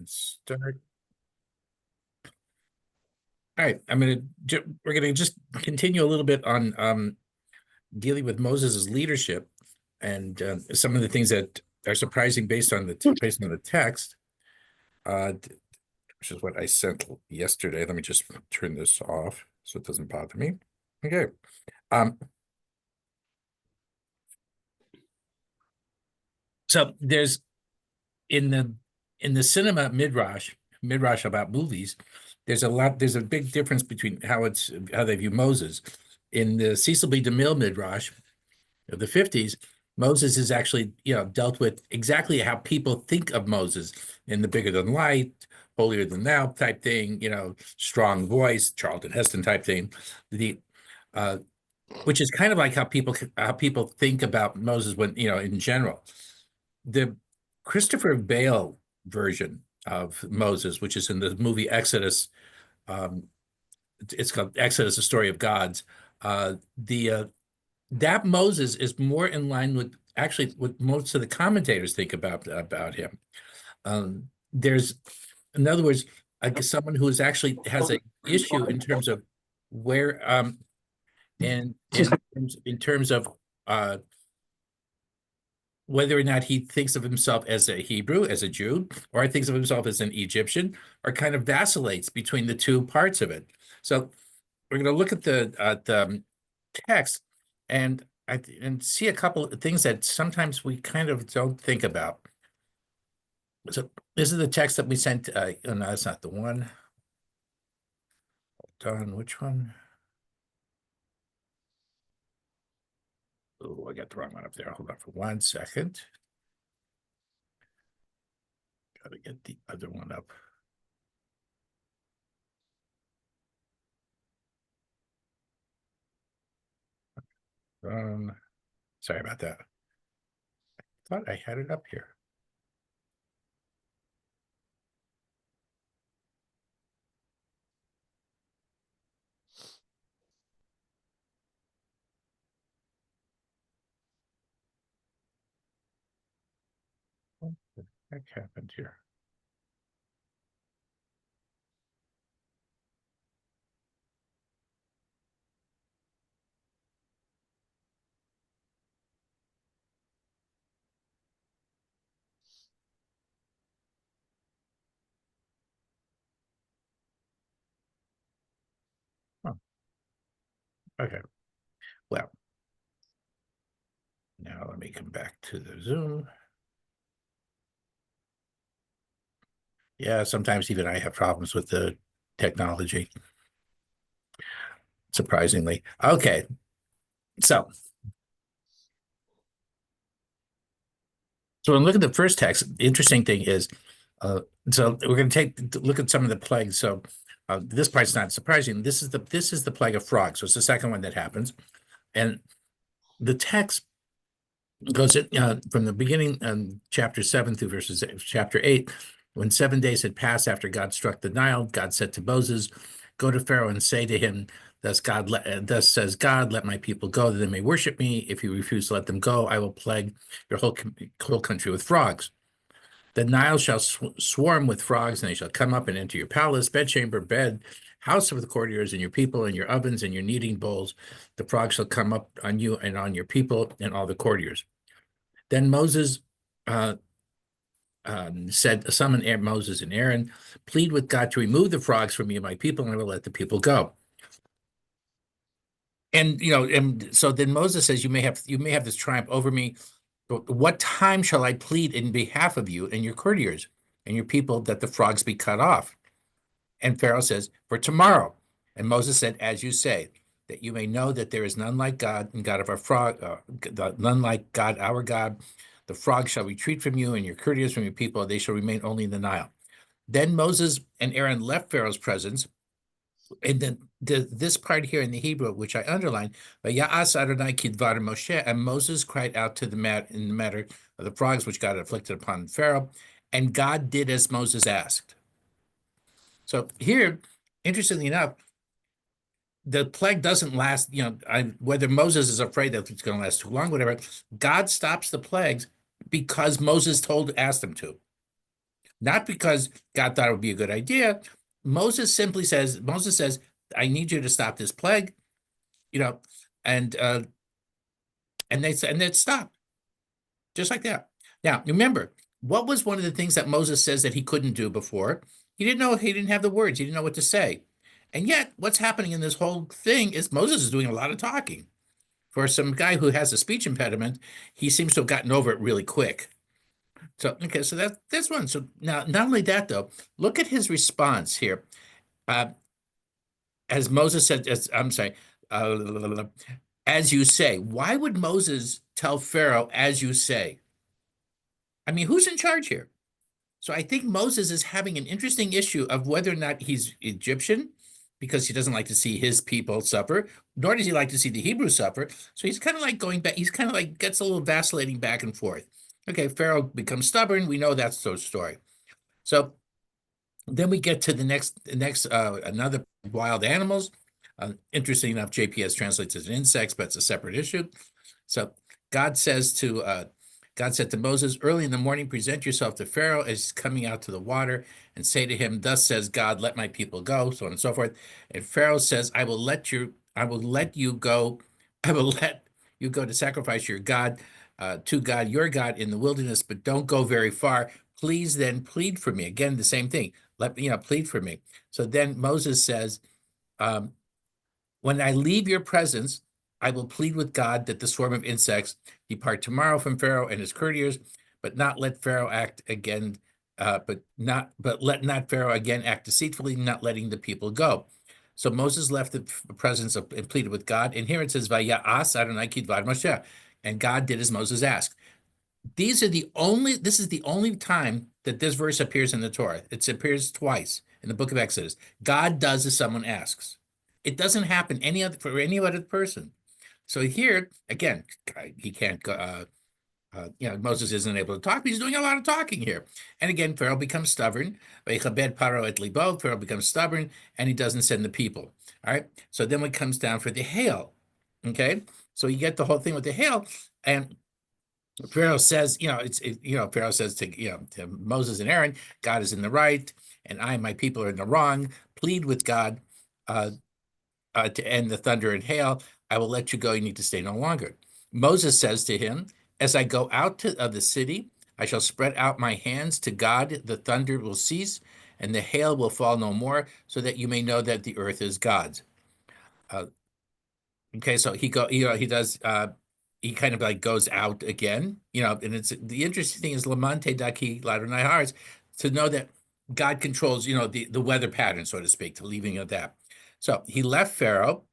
Start. All right, we're gonna just continue a little bit on dealing with Moses's leadership and some of the things that are surprising based on the text, which is what I sent yesterday. Let me just turn this off so it doesn't bother me. Okay. So there's in the cinema midrash about movies, there's a big difference between how they view Moses. In the Cecil B. DeMille midrash of the 50s, Moses is actually, dealt with exactly how people think of Moses in the bigger than light, holier than thou type thing, strong voice, Charlton Heston type thing, which is kind of like how people think about Moses when, in general. The Christopher Bale version of Moses, which is in the movie Exodus, it's called Exodus, the Story of Gods. That Moses is more in line with actually what most of the commentators think about him. There's, in other words, like someone who actually has an issue in terms of where, and in terms of whether or not he thinks of himself as a Hebrew, as a Jew, or thinks of himself as an Egyptian, or kind of vacillates between the two parts of it. So we're going to look at the text and see a couple of things that sometimes we kind of don't think about. So this is the text that we sent. Oh, no, that's not the one. Hold on, which one? Oh, I got the wrong one up there. Hold on for 1 second. Got to get the other one up. Sorry about that. I thought I had it up here. What the heck happened here? Oh, okay. Well, now let me come back to the Zoom. Yeah, sometimes even I have problems with the technology, surprisingly. Okay, so when we look at the first text, the interesting thing is, so we're going to look at some of the plagues. So this part's not surprising. This is the plague of frogs. So it's the second one that happens, and the text goes from the beginning, chapter 7 through verses chapter 8. When 7 days had passed after God struck the Nile, God said to Moses, "Go to Pharaoh and say to him, thus says God, let my people go, that they may worship me. If you refuse to let them go, I will plague your whole country with frogs. The Nile shall swarm with frogs, and they shall come up and enter your palace, bedchamber, bed, house of the courtiers, and your people, and your ovens, and your kneading bowls. The frogs shall come up on you and on your people and all the courtiers." Then Moses said, "Summon Moses and Aaron, plead with God to remove the frogs from me and my people, and I will let the people go." And and so then Moses says, you may have this triumph over me, but what time shall I plead in behalf of you and your courtiers and your people that the frogs be cut off? And Pharaoh says, "For tomorrow." And Moses said, "As you say, that you may know that there is none like God and God of our frog, none like God, our God. The frogs shall retreat from you and your courtiers from your people. They shall remain only in the Nile." Then Moses and Aaron left Pharaoh's presence. And then this part here in the Hebrew, which I underlined, "Vayas Adonai kidvar Moshe," and Moses cried out in the matter of the frogs which God afflicted upon Pharaoh, and God did as Moses asked. So here, interestingly enough, the plague doesn't last, whether Moses is afraid that it's going to last too long, whatever, God stops the plagues because Moses asked him to. not because God thought it would be a good idea. Moses says, I need you to stop this plague, you know, and and it stopped just like that. Now, remember, what was one of the things that Moses says that he couldn't do before? He didn't have the words, he didn't know what to say. And yet, what's happening in this whole thing is Moses is doing a lot of talking. For some guy who has a speech impediment, he seems to have gotten over it really quick. So, okay, so that's one. So now, not only that though, look at his response here. Uh, as Moses said, I'm sorry, uh, as you say. Why would Moses tell Pharaoh, as you say? I mean, who's in charge here? So I think Moses is having an interesting issue of whether or not he's Egyptian, because he doesn't like to see his people suffer, nor does he like to see the Hebrews suffer. So he's kind of like going back, he's kind of like gets a little vacillating back and forth. Okay, Pharaoh becomes stubborn. We know that's the story. So then we get to the next another wild animals. Interesting enough, JPS translates as insects, but it's a separate issue. So God says to God said to Moses, early in the morning, present yourself to Pharaoh as he's coming out to the water, and say to him, thus says God, let my people go, so on and so forth. And Pharaoh says, I will let you go, I will let you go to sacrifice your God to God, your God in the wilderness, but don't go very far. Please then plead for me. Again, the same thing. Let me, plead for me. So then Moses says, um, when I leave your presence, I will plead with God that the swarm of insects depart tomorrow from Pharaoh and his courtiers, but not let Pharaoh act again, but let not Pharaoh again act deceitfully, not letting the people go. So Moses left the presence of, and pleaded with God. And here it says, Vaya'as Adonai kidvad Moshe. And God did as Moses asked. This is the only time that this verse appears in the Torah. It appears twice in the book of Exodus. God does as someone asks. It doesn't happen for any other person. So here, again, he can't go, Moses isn't able to talk, but he's doing a lot of talking here. And again, Pharaoh becomes stubborn. Pharaoh becomes stubborn, and he doesn't send the people. All right. So then it comes down for the hail. Okay. So you get the whole thing with the hail, and Pharaoh says, Pharaoh says to Moses and Aaron, God is in the right, and I and my people are in the wrong. Plead with God to end the thunder and hail. I will let you go. You need to stay no longer. Moses says to him, as I go out of the city, I shall spread out my hands to God. The thunder will cease, and the hail will fall no more, so that you may know that the earth is God's. Uh, Okay, so he does he kind of like goes out again, and it's the interesting thing is Lamante Daki Ladonai Haaretz, to know that God controls, the weather pattern, so to speak, to leaving it that. So he left Pharaoh,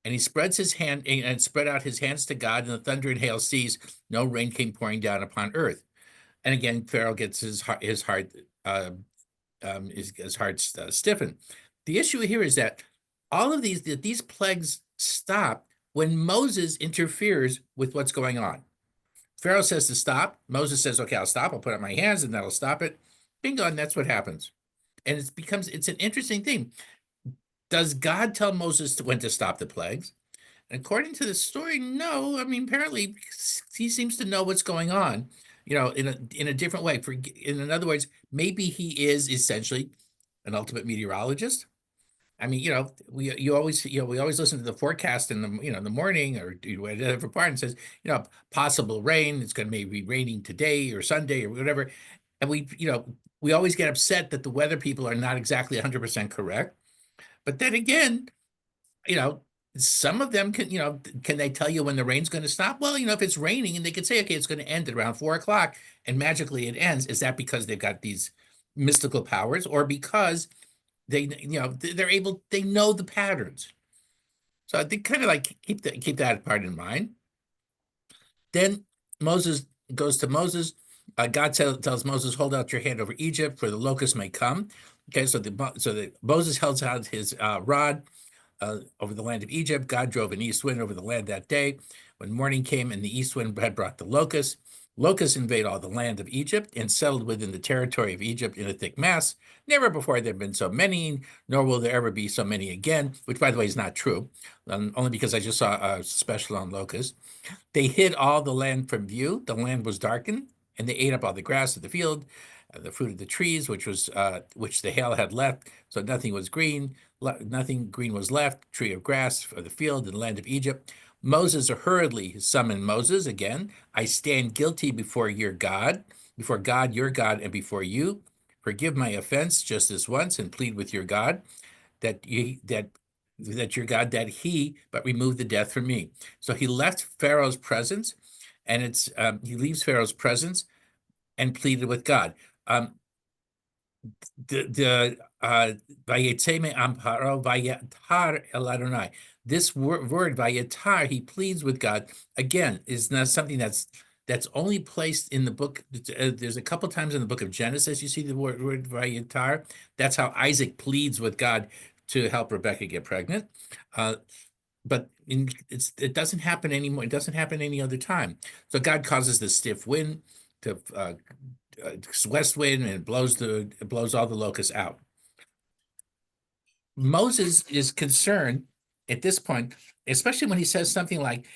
and he spreads his hand and spread out his hands to God, and the thunder and hail ceased. No rain came pouring down upon earth. And again, Pharaoh gets his heart stiffened. The issue here is that all of these plagues stop when Moses interferes with what's going on. Pharaoh says to stop. Moses says, okay, I'll stop. I'll put up my hands and that'll stop it. Bingo, and that's what happens. And it's an interesting thing. Does God tell Moses when to stop the plagues? And according to the story, no. I mean, apparently he seems to know what's going on, in a different way. In other words, maybe he is essentially an ultimate meteorologist. I mean, we always listen to the forecast in the morning or whatever part, and says, possible rain. It's going to maybe be raining today or Sunday or whatever. And we always get upset that the weather people are not exactly 100% correct. But then again, you know, some of them can they tell you when the rain's going to stop? Well, if it's raining and they could say, okay, it's going to end at around 4 o'clock and magically it ends. Is that because they've got these mystical powers, or because they know the patterns? So I think kind of like keep that part in mind. Then Moses goes to Moses. God tells Moses, hold out your hand over Egypt, for the locusts may come. Okay, so Moses held out his rod over the land of Egypt. God drove an east wind over the land that day. When morning came and the east wind had brought the locusts, locusts invade all the land of Egypt and settled within the territory of Egypt in a thick mass. Never before there have been so many, nor will there ever be so many again, which, by the way, is not true, only because I just saw a special on locusts. They hid all the land from view. The land was darkened, and they ate up all the grass of the field. the fruit of the trees, which the hail had left, so nothing was green, nothing green was left, tree of grass for the field in the land of Egypt. Moses hurriedly summoned Moses again. I stand guilty before before God, your God, and before you. Forgive my offense just this once and plead with your God that your God that he but remove the death from me. So he left Pharaoh's presence, and he leaves Pharaoh's presence and pleaded with God. Um, the Vayetze amparo vayatar el Adonai. This word vayatar, he pleads with God. Again, is not something that's only placed in the book. There's a couple times in the book of Genesis you see the word vayatar. That's how Isaac pleads with God to help Rebecca get pregnant. But it doesn't happen anymore. It doesn't happen any other time. So God causes this stiff wind to west wind, and it blows all the locusts out. Moses is concerned at this point, especially when he says something like,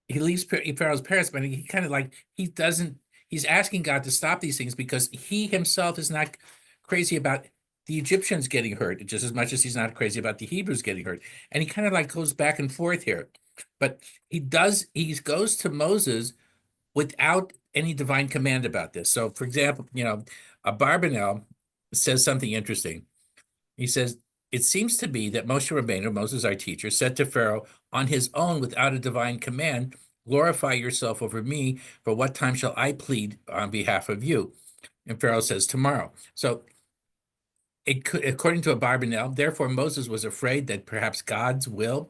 he leaves Pharaoh's parents, but he kind of like he's asking God to stop these things because he himself is not crazy about the Egyptians getting hurt just as much as he's not crazy about the Hebrews getting hurt. And he kind of like goes back and forth here. But he goes to Moses without any divine command about this. So, for example, Abarbanel says something interesting. He says, it seems to be that Moshe Rabbeinu, Moses our teacher, said to Pharaoh on his own without a divine command, glorify yourself over me, for what time shall I plead on behalf of you? And Pharaoh says, tomorrow. So according to Abarbanel, therefore Moses was afraid that perhaps God's will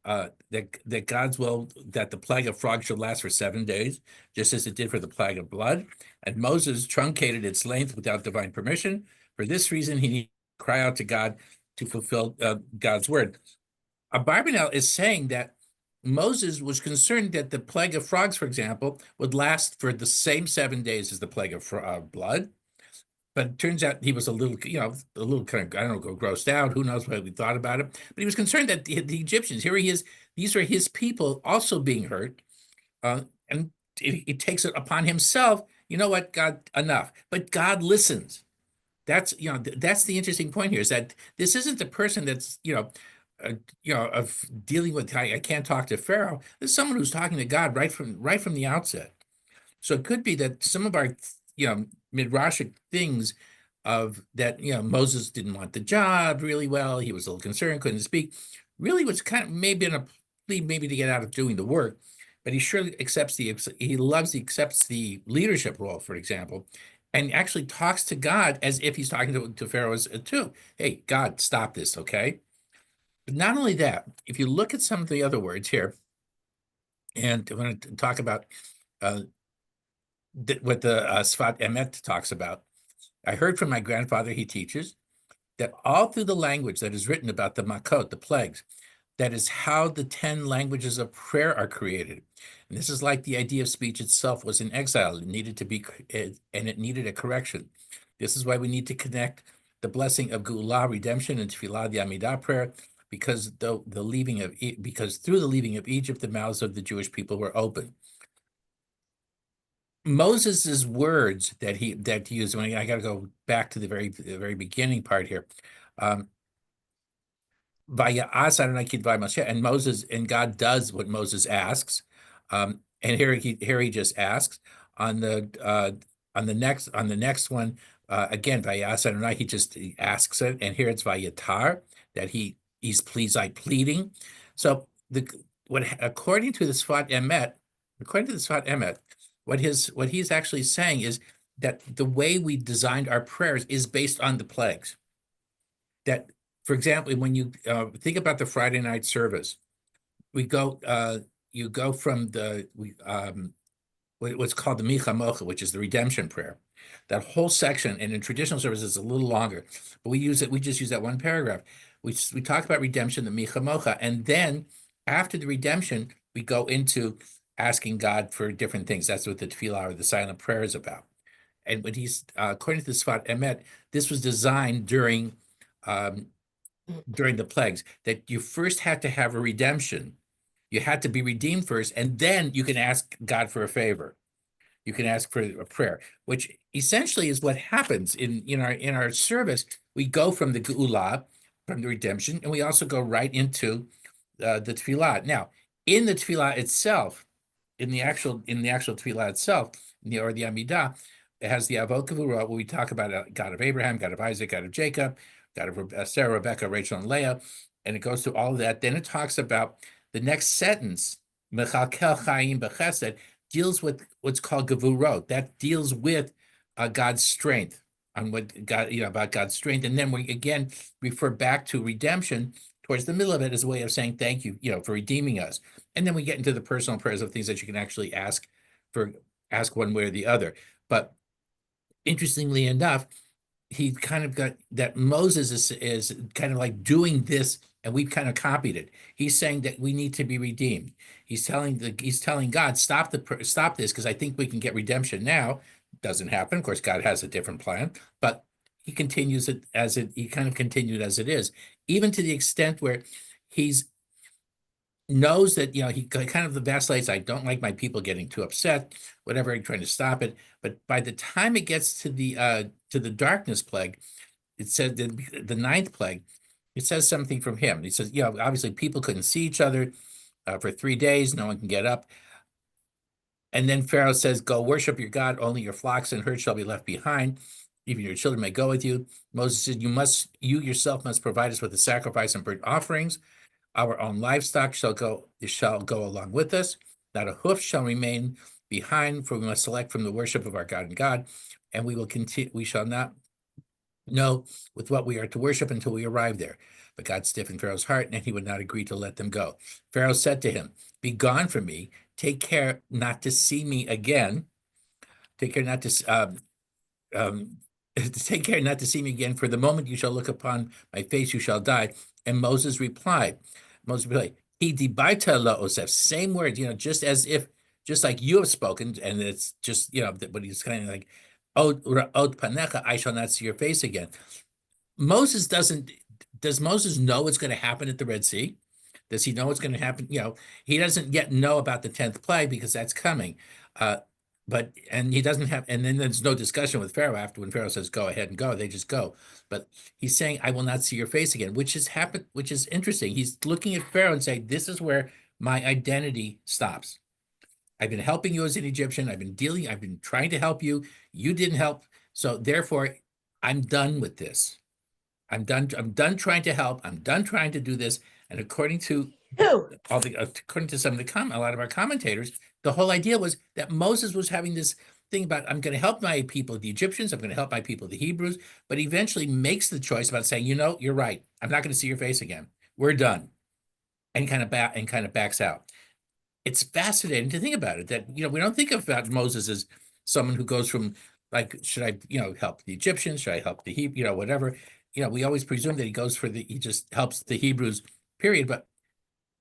that the plague of frogs should last for 7 days, just as it did for the plague of blood. And Moses truncated its length without divine permission. For this reason, he needed to cry out to God to fulfill God's word. Abarbanel is saying that Moses was concerned that the plague of frogs, for example, would last for the same 7 days as the plague of blood. But it turns out he was a little kind of, I don't know, grossed out. Who knows what he thought about it? But he was concerned that the Egyptians, here he is, these are his people also being hurt. And it takes it upon himself. You know what, God, enough. But God listens. That's the interesting point here, is that this isn't the person that's, of dealing with, I can't talk to Pharaoh. This is someone who's talking to God right from the outset. So it could be that some of our, midrashic things of that, Moses didn't want the job really well. He was a little concerned, couldn't speak. Really was kind of maybe in a plea, maybe to get out of doing the work, but he surely accepts he accepts the leadership role, for example, and actually talks to God as if he's talking to Pharaoh too. Hey, God, stop this, okay? But not only that, if you look at some of the other words here, and I'm going to talk about what the Sfat Emet talks about. I heard from my grandfather, he teaches, that all through the language that is written about the Makot, the plagues, that is how the 10 languages of prayer are created. And this is like the idea of speech itself was in exile. It needed to be, and it needed a correction. This is why we need to connect the blessing of Geulah, redemption, and Tefillah, the Amidah prayer, because through the leaving of Egypt, the mouths of the Jewish people were open. Moses's words that he used, when I got to go back to the very beginning part here. And Moses, and God does what Moses asks. And here he just asks on the next one, again, Vayas Adonai, he asks it, and here it's Vayatar, that he's pleading. So according to the Sfat Emet, what he's actually saying is that the way we designed our prayers is based on the plagues. That, for example, when you think about the Friday night service, you go from what's called the Micha Mocha, which is the redemption prayer. That whole section, and in traditional services, it's a little longer, but we just use that one paragraph. We talk about redemption, the Micha Mocha, and then after the redemption, we go into asking God for different things. That's what the tefillah or the silent prayer is about. And when according to the Sfat Emet, this was designed during the plagues, that you first had to have a redemption. You had to be redeemed first, and then you can ask God for a favor. You can ask for a prayer, which essentially is what happens in our service. We go from the Geula, from the redemption, and we also go right into the tefillah. Now, in the tefillah itself, in the actual tefillah itself, or the Amidah, it has the Avot Kavurah, where we talk about God of Abraham, God of Isaac, God of Jacob, God of Sarah, Rebecca, Rachel, and Leah, and it goes through all of that. Then it talks about the next sentence, Mechalkel Chaim Bechesed, deals with what's called Gevurot. That deals with God's strength, on what God, about God's strength. And then we again refer back to redemption towards the middle of it as a way of saying thank you, for redeeming us. And then we get into the personal prayers of things that you can actually ask one way or the other. But interestingly enough, he kind of got that Moses is kind of like doing this, and we've kind of copied it. He's saying that we need to be redeemed. He's telling God, stop this, because I think we can get redemption now. Doesn't happen. Of course, God has a different plan, but he continues it he kind of continued as it is, even to the extent where he's knows that he kind of vacillates. I don't like my people getting too upset, whatever, trying to stop it. But by the time it gets to the darkness plague, it said the ninth plague, it says something from him. He says, obviously people couldn't see each other for 3 days. No one can get up. And then Pharaoh says, go worship your God. Only your flocks and herds shall be left behind. Even your children may go with you. Moses said, you yourself must provide us with the sacrifice and burnt offerings. Our own livestock shall go along with us. Not a hoof shall remain behind, for we must select from the worship of our God and God, and we shall not know with what we are to worship until we arrive there. But God stiffened Pharaoh's heart, and he would not agree to let them go. Pharaoh said to him, be gone from me. Take care not to see me again. Take care not to take care not to see me again. For the moment you shall look upon my face, you shall die. And Moses replied, he dibaita la'osef, same word, just like you have spoken, and it's just, but he's kind of like, od panecha, I shall not see your face again. Does Moses know what's going to happen at the Red Sea? Does he know what's going to happen? He doesn't yet know about the 10th plague because that's coming. And he doesn't have, and then there's no discussion with Pharaoh after when Pharaoh says, go ahead and go, they just go. But he's saying, I will not see your face again, which is interesting. He's looking at Pharaoh and saying, this is where my identity stops. I've been helping you as an Egyptian. I've been trying to help you. You didn't help. So therefore, I'm done with this. I'm done trying to help. I'm done trying to do this. And according to some of a lot of our commentators, the whole idea was that Moses was having this thing about, I'm going to help my people, the Egyptians, I'm going to help my people, the Hebrews, but eventually makes the choice about saying, you're right. I'm not going to see your face again. We're done. And kind of backs out. It's fascinating to think about it, that, we don't think about Moses as someone who goes from like, should I, help the Egyptians? Should I help the Hebrews? Whatever. We always presume that he just helps the Hebrews, period. But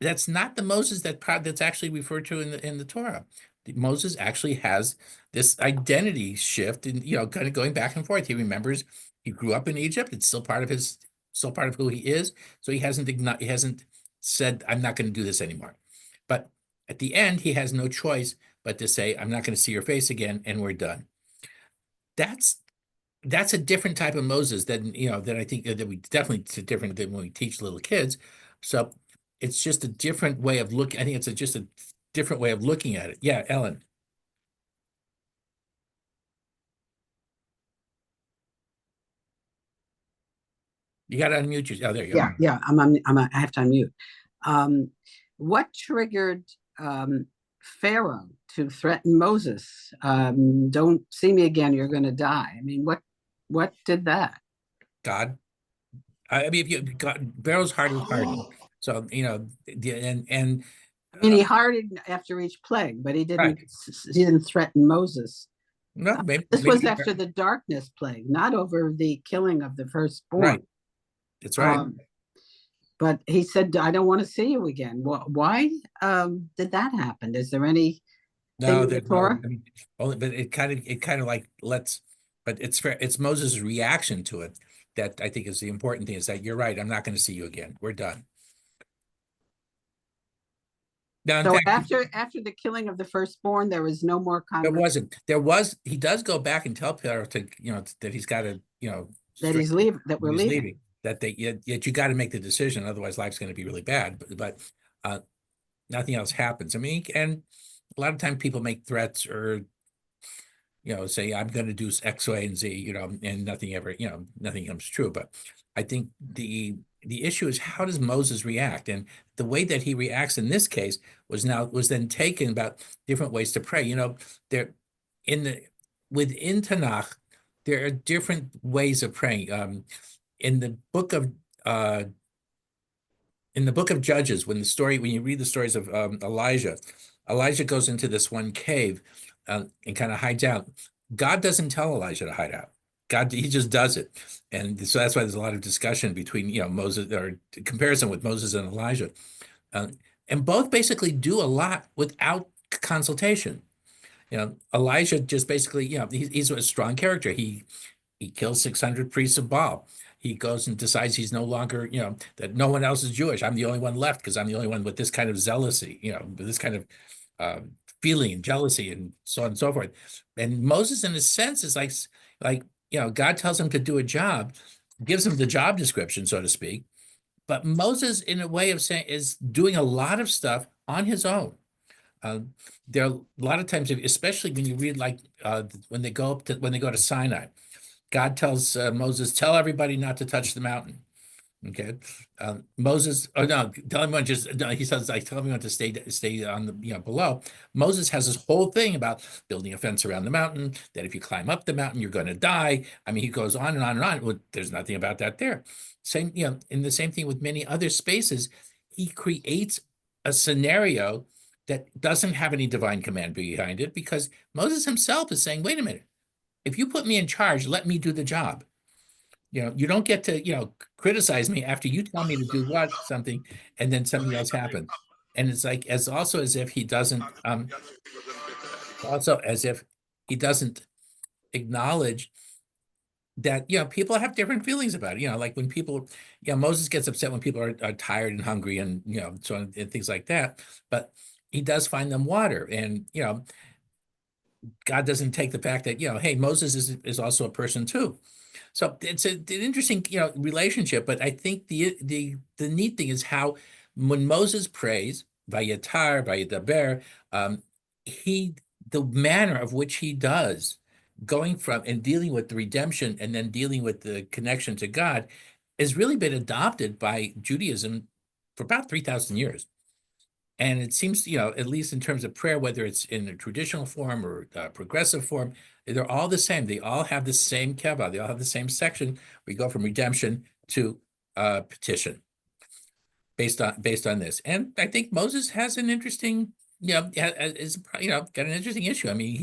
that's not the Moses that's actually referred to in the Torah. Moses actually has this identity shift, and kind of going back and forth. He remembers he grew up in Egypt. It's still part of who he is. So he hasn't said, I'm not going to do this anymore. But at the end, he has no choice but to say, I'm not going to see your face again, and we're done. That's a different type of Moses than I think that we definitely different than when we teach little kids. So it's just a different way of looking. I think it's just a different way of looking at it. Yeah, Ellen. You got to unmute yourself. Oh, there you go. Yeah. I have to unmute. What triggered Pharaoh to threaten Moses? Don't see me again, you're going to die. I mean, what did that? God. I mean, if you got Pharaoh's heart is hardened. So and I mean, he hardened after each plague, but he didn't. Right. He didn't threaten Moses. No, maybe This was after the darkness plague, not over the killing of the firstborn. Right. That's right. But he said, "I don't want to see you again." Why did that happen? Is there any? No, there's no. I mean, only, but it kind of like but it's Moses' reaction to it that I think is the important thing. Is that you're right. I'm not going to see you again. We're done. Now, in So fact, after the killing of the firstborn, there was no more there conversation wasn't. There was. He does go back and tell Pharaoh to, that he's got to, that straight. that we're He's leaving. leaving. That yet you got to make the decision, otherwise life's going to be really bad. But uh, nothing else happens. I mean, and a lot of times people make threats or say I'm going to do X, Y, and Z, and nothing ever, nothing comes true. But I think the issue is how does Moses react, and the way that he reacts in this case was then taken about different ways to pray. There in the within Tanakh, there are different ways of praying. In the book of uh, in the book of Judges, when you read the stories of Elijah goes into this one cave and kind of hides out. God doesn't tell Elijah to hide out. He just does it. And so that's why there's a lot of discussion between, Moses, or comparison with Moses and Elijah. Uh, and both basically do a lot without consultation. Elijah just basically, he's a strong character. He kills 600 priests of Baal. He goes and decides he's no longer, that no one else is Jewish. I'm the only one left because I'm the only one with this kind of zealousy, with this kind of uh, feeling and jealousy and so on and so forth. And Moses, in a sense, is like, God tells him to do a job, gives him the job description, so to speak. But Moses, in a way of saying, is doing a lot of stuff on his own. Uh, there are a lot of times, especially when you read when they go to Sinai, God tells Moses, tell everybody not to touch the mountain. Okay. Moses, oh no, tell everyone no, he says, I tell everyone to stay on the, below. Moses has this whole thing about building a fence around the mountain, that if you climb up the mountain, you're going to die. I mean, he goes on and on and on. Well, there's nothing about that there. Same, in the same thing with many other spaces, he creates a scenario that doesn't have any divine command behind it because Moses himself is saying, wait a minute, if you put me in charge, let me do the job. You don't get to, criticize me after you tell me to do something and then something else happens. And it's like as if he doesn't also as if he doesn't acknowledge that, people have different feelings about it. Like when people, Moses gets upset when people are tired and hungry and, so on and things like that. But he does find them water. And, God doesn't take the fact that, hey, Moses is also a person too. So it's an interesting, relationship. But I think the neat thing is how when Moses prays, Vayatar, Vayadaber, he the manner of which he does, going from and dealing with the redemption and then dealing with the connection to God, has really been adopted by Judaism for about 3,000 years. And it seems, at least in terms of prayer, whether it's in a traditional form or progressive form, they're all the same. They all have the same keva. They all have the same section. We go from redemption to petition based on this. And I think Moses has an interesting, is got an interesting issue. I mean,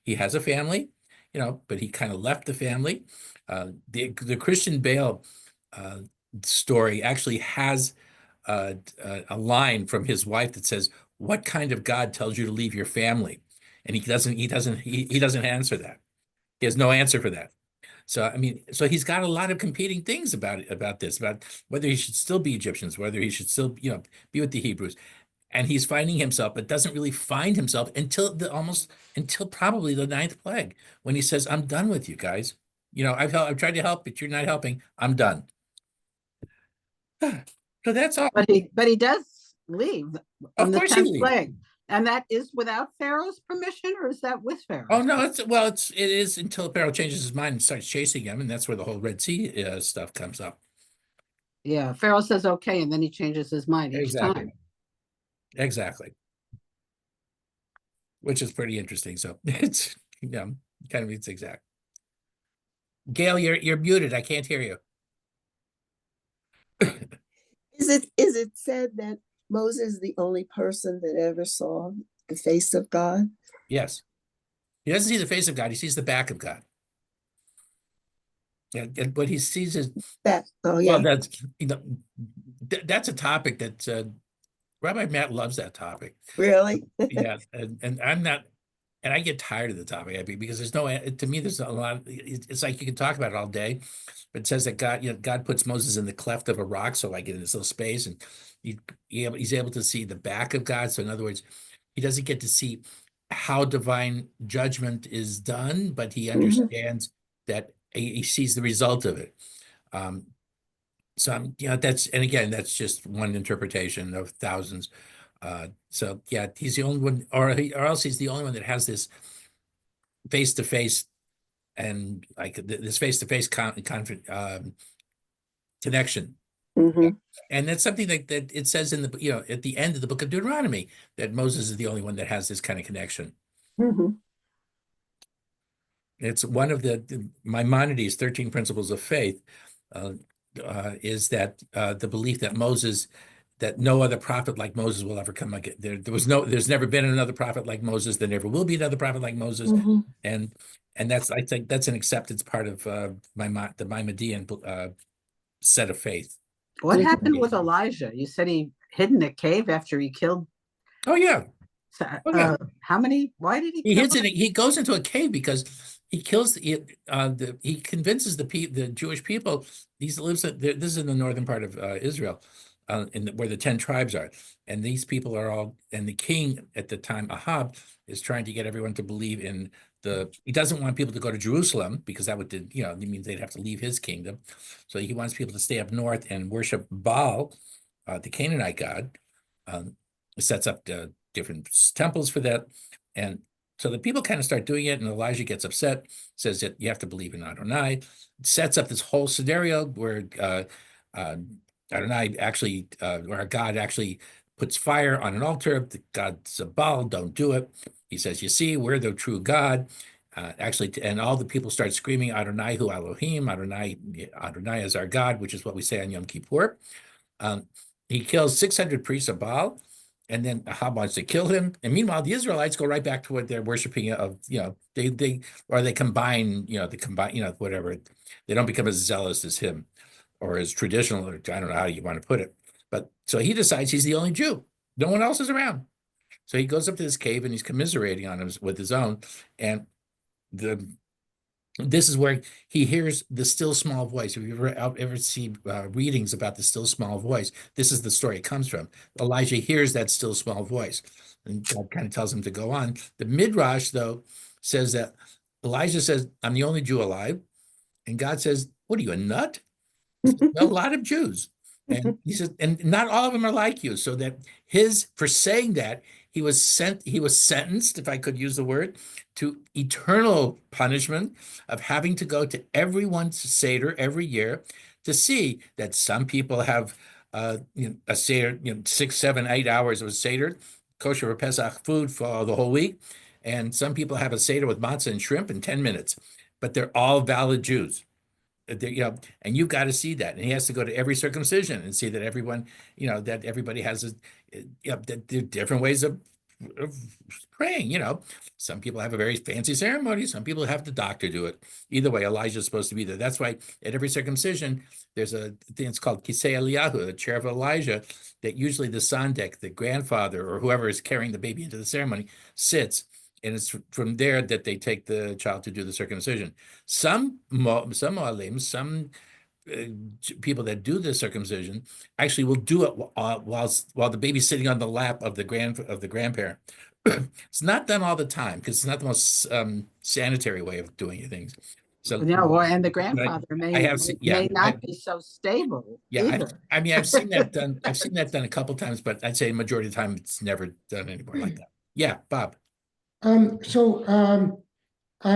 he has a family, but he kind of left the family. The Christian Bale uh, story actually has a line from his wife that says, "What kind of God tells you to leave your family?" And he doesn't answer that. He has no answer for that. So I mean, so he's got a lot of competing things about this, about whether he should still be Egyptians, whether he should still, be with the Hebrews. And he's finding himself, but doesn't really find himself until probably the ninth plague, when he says, "I'm done with you guys. I've tried to help, but you're not helping. I'm done." So that's all. But he does leave Of on the course he 10th leaves. plague. And that is without Pharaoh's permission, or is that with Oh Pharaoh's no, permission? it is until Pharaoh changes his mind and starts chasing him, and that's where the whole Red Sea stuff comes up. Yeah, Pharaoh says okay, and then he changes his mind each Exactly, time. exactly, which is pretty interesting. So it's kind of it's exact. Gail, you're muted. I can't hear you. Is it said that Moses is the only person that ever saw the face of God? Yes, he doesn't see the face of God. He sees the back of God. And what he sees is, That oh well, yeah, that's a topic that Rabbi Matt loves that topic. really? Yeah, and I'm not. and I get tired of the topic, I mean, because there's no, to me, there's a lot, it's like you can talk about it all day, but it says that God, God puts Moses in the cleft of a rock, so like in this little space, and he, he's able to see the back of God. So in other words, he doesn't get to see how divine judgment is done, but he understands that he sees the result of it. Um, so I'm, that's, and again, that's just one interpretation of thousands. So yeah, he's the only one, or else he's the only one that has this face to face and like this face to face connection. Mm-hmm. And that's something that it says in the, at the end of the book of Deuteronomy, that Moses is the only one that has this kind of connection. Mm-hmm. It's one of the Maimonides' 13 Principles of Faith, uh, is that the belief that that no other prophet like Moses will ever come again. There's never been another prophet like Moses. There never will be another prophet like Moses. Mm-hmm. And that's, I think that's an acceptance part of the Maimonidean set of faith. What happened with Elijah? You said he hid in a cave after he killed. Oh yeah. Oh yeah. How many? Why did he He kill hits it. He goes into a cave because he kills he convinces the Jewish people. This is in the northern part of Israel, where the 10 tribes are, and these people are all. And the king at the time, Ahab, is trying to get everyone to believe in He doesn't want people to go to Jerusalem because that would, it means they'd have to leave his kingdom. So he wants people to stay up north and worship Baal, the Canaanite god. Sets up different temples for that. And so the people kind of start doing it, and Elijah gets upset, says that you have to believe in Adonai, sets up this whole scenario where Adonai actually, where God actually puts fire on an altar. The god's a Baal, don't do it. He says, you see, we're the true God. Actually, and all the people start screaming, Adonai hu Elohim, Adonai is our God, which is what we say on Yom Kippur. He kills 600 priests of Baal, and then Ahab wants to kill him. And meanwhile, the Israelites go right back to what they're worshiping of, they combine, whatever. They don't become as zealous as him or as traditional, or I don't know how you want to put it. But so he decides he's the only Jew. No one else is around. So he goes up to this cave and he's commiserating on him with his own. And this is where he hears the still small voice. If you ever see readings about the still small voice, this is the story it comes from. Elijah hears that still small voice, and God kind of tells him to go on. The Midrash, though, says that Elijah says, I'm the only Jew alive. And God says, what are you, a nut? A lot of Jews. And he says, and not all of them are like you. So that for saying that, he was sentenced, if I could use the word, to eternal punishment of having to go to everyone's Seder every year to see that some people have a Seder, 6, 7, 8 hours of Seder, kosher or Pesach food for the whole week. And some people have a Seder with matzah and shrimp in 10 minutes, but they're all valid Jews. And you've got to see that. And he has to go to every circumcision and see that everyone, that everybody has that there are different ways of praying. Some people have a very fancy ceremony. Some people have the doctor do it. Either way, Elijah's supposed to be there. That's why at every circumcision, there's a thing, it's called Kisei Eliyahu, the chair of Elijah, that usually the sandek, the grandfather, or whoever is carrying the baby into the ceremony, sits. And it's from there that they take the child to do the circumcision. Some Moalim, some people that do the circumcision actually will do it while the baby's sitting on the lap of the grandparent. It's not done all the time because it's not the most sanitary way of doing things. So and the grandfather may not be so stable either. I've seen that done. I've seen that done a couple times, but I'd say majority of the time it's never done anymore like that. Yeah, Bob. I've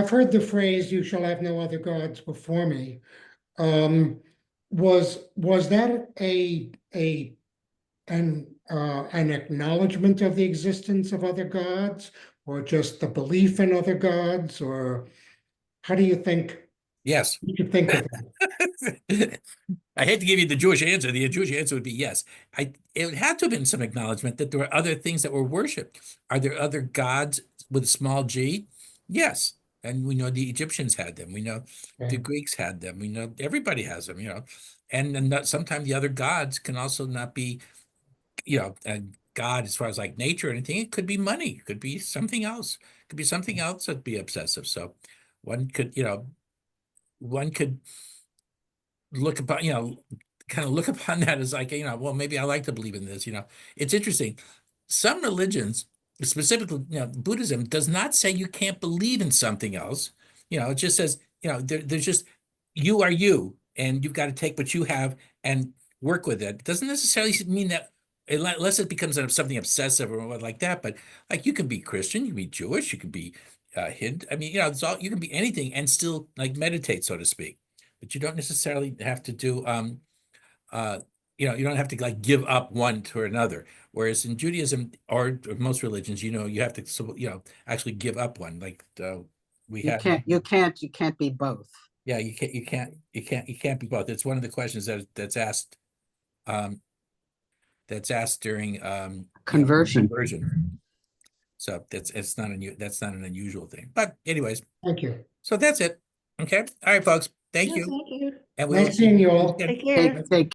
heard the phrase "You shall have no other gods before me." Was that an acknowledgement of the existence of other gods, or just the belief in other gods, or how do you think? Yes. You think of that? I hate to give you the Jewish answer. The Jewish answer would be yes. It had to have been some acknowledgement that there were other things that were worshipped. Are there other gods with a small g? Yes. And we know the Egyptians had them. We know the Greeks had them. We know everybody has them, And then sometimes the other gods can also not be, God as far as like nature or anything. It could be money. It could be something else. It could be something else that'd be obsessive. So one could, one could look upon, kind of look upon that as like, well, maybe I like to believe in this, It's interesting. Some religions, specifically, Buddhism, does not say you can't believe in something else. It just says, there's just, you are you, and you've got to take what you have and work with it. It doesn't necessarily mean that, unless it becomes something obsessive or what like that, but like you can be Christian, you can be Jewish, you can be Hindu. I mean, it's all, you can be anything and still like meditate, so to speak. But you don't necessarily have to do you don't have to like give up one to another. Whereas in Judaism or most religions, you have to actually give up one. Like we You have can't be both. yeah, you can't be both. It's one of the questions that's asked during Conversion. conversion. So that's not an unusual thing. But anyways, Thank you. so that's it. Okay. All right, folks. Thank No, you. thank you. And Nice seeing you all. Take care. Take